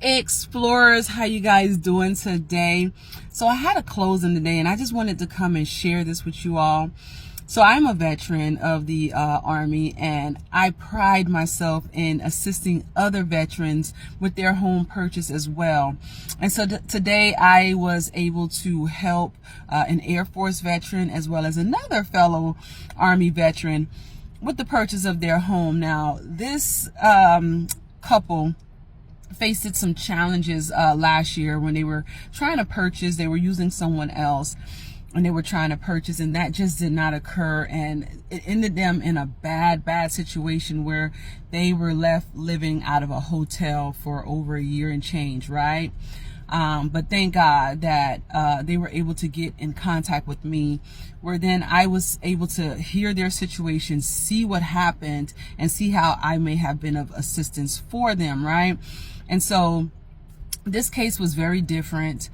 Explorers, how you guys doing today? So I had a closing today and I just wanted to come and share this with you all. So I'm a veteran of the Army, and I pride myself in assisting other veterans with their home purchase as well. And so today I was able to help an Air Force veteran as well as another fellow Army veteran with the purchase of their home. Now, this couple faced some challenges last year when they were trying to purchase. They were using someone else and they were trying to purchase, and that just did not occur, and it ended them in a bad situation where they were left living out of a hotel for over a year and change, right? But thank God that they were able to get in contact with me, where then I was able to hear their situation, see what happened, and see how I may have been of assistance for them, right? And so this case was very different.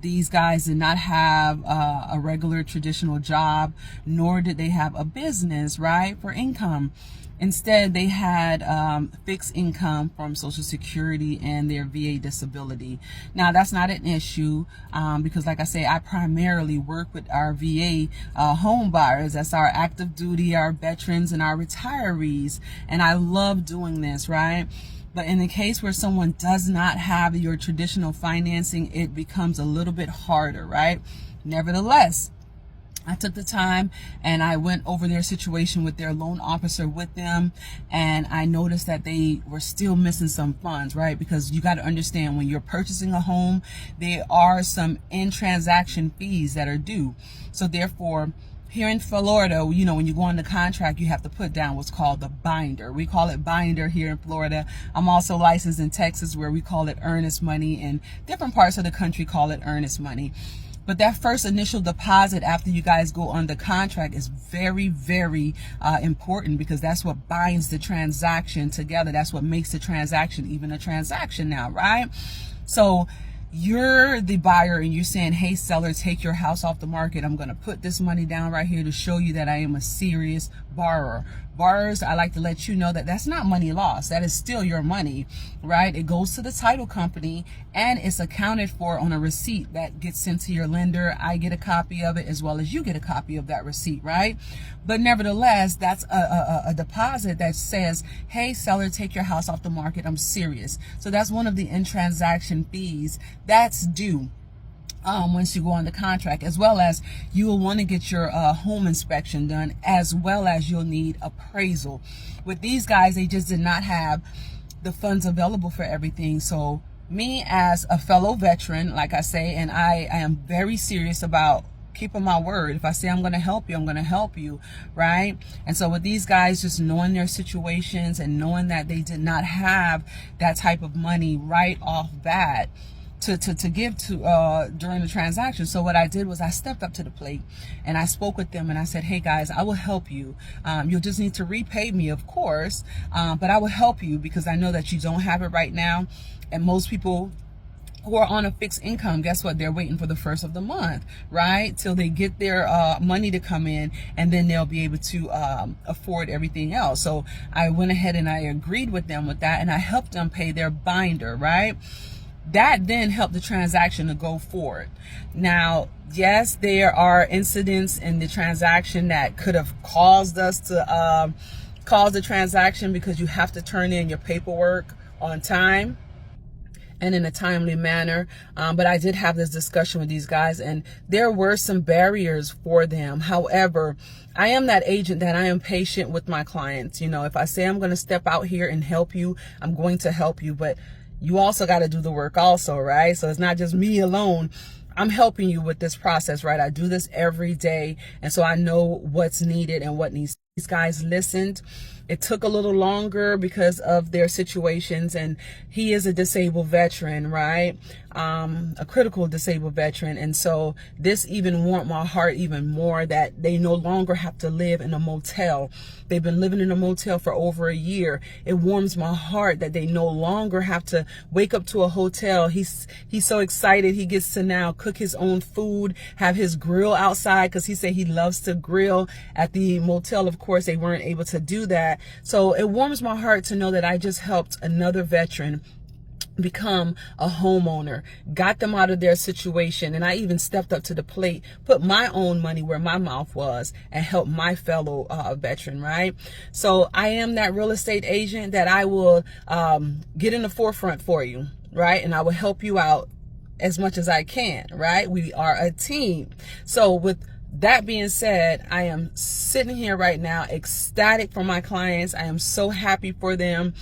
These guys did not have a regular traditional job, nor did they have a business, right, for income. Instead, they had fixed income from Social Security and their VA disability. Now, that's not an issue because, like I say, I primarily work with our VA home buyers. That's our active duty, our veterans, and our retirees. And I love doing this, right? But in the case where someone does not have your traditional financing, it becomes a little bit harder, right? Nevertheless, I took the time and I went over their situation with their loan officer with them, and I noticed that they were still missing some funds, right? Because you got to understand, when you're purchasing a home, there are some in-transaction fees that are due. So therefore, here in Florida, you know, when you go on the contract, you have to put down what's called the binder. We call it binder here in Florida. I'm also licensed in Texas, where we call it earnest money, and different parts of the country call it earnest money. But that first initial deposit after you guys go on the contract is very important, because that's what binds the transaction together. That's what makes the transaction even a transaction now, right? So you're the buyer and you're saying, hey, seller, take your house off the market. I'm going to put this money down right here to show you that I am a serious borrower. Borrowers, I like to let you know that that's not money lost. That is still your money, right? It goes to the title company and it's accounted for on a receipt that gets sent to your lender. I get a copy of it as well as you get a copy of that receipt, right? But nevertheless, that's a deposit that says, hey, seller, take your house off the market. I'm serious. So that's one of the in-transaction fees that's due once you go on the contract, as well as you will want to get your home inspection done, as well as you'll need appraisal. With these guys, they just did not have the funds available for everything. So me as a fellow veteran, like I say, and I am very serious about keeping my word. If I say I'm going to help you, I'm going to help you, right? And so with these guys, just knowing their situations and knowing that they did not have that type of money right off bat to give to during the transaction. So what I did was I stepped up to the plate and I spoke with them and I said, hey guys, I will help you. You'll just need to repay me, of course, but I will help you because I know that you don't have it right now. And most people who are on a fixed income, guess what? They're waiting for the first of the month, right? Till they get their money to come in, and then they'll be able to afford everything else. So I went ahead and I agreed with them with that, and I helped them pay their binder, right? That then helped the transaction to go forward. Now, yes, there are incidents in the transaction that could have caused us to cause the transaction, because you have to turn in your paperwork on time and in a timely manner. But I did have this discussion with these guys, and there were some barriers for them. However, I am that agent that I am patient with my clients. You know, if I say I'm going to step out here and help you, I'm going to help you. But you also got to do the work also, right? So it's not just me alone. I'm helping you with this process, right? I do this every day. And so I know what's needed and what needs. These guys listened. It took a little longer because of their situations, and he is a disabled veteran, right? A critical disabled veteran. And so this even warmed my heart even more, that they no longer have to live in a motel. They've been living in a motel for over a year. It warms my heart that they no longer have to wake up to a hotel. He's so excited. He gets to now cook his own food, have his grill outside, because he said he loves to grill. At the motel, of course, they weren't able to do that. So it warms my heart to know that I just helped another veteran become a homeowner, got them out of their situation. And I even stepped up to the plate, put my own money where my mouth was, and helped my fellow veteran, right? So I am that real estate agent that I will get in the forefront for you, right? And I will help you out as much as I can, right? We are a team. So with that being said, I am sitting here right now ecstatic for my clients. I am so happy for them.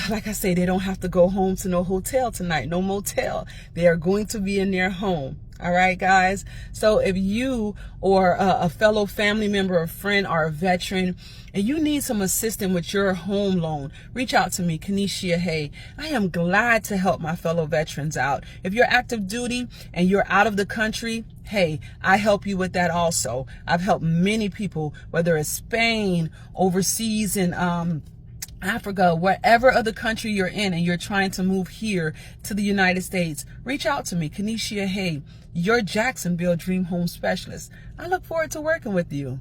Like I say, they don't have to go home to no hotel tonight, no motel. They are going to be in their home. All right, guys. So if you or a fellow family member or friend are a veteran and you need some assistance with your home loan, reach out to me, Kenesha Hay. I am glad to help my fellow veterans out. If you're active duty and you're out of the country, hey, I help you with that also. I've helped many people, whether it's Spain, overseas, in Africa, wherever other country you're in and you're trying to move here to the United States, reach out to me, Kenesha Hay, your Jacksonville Dream Home Specialist. I look forward to working with you.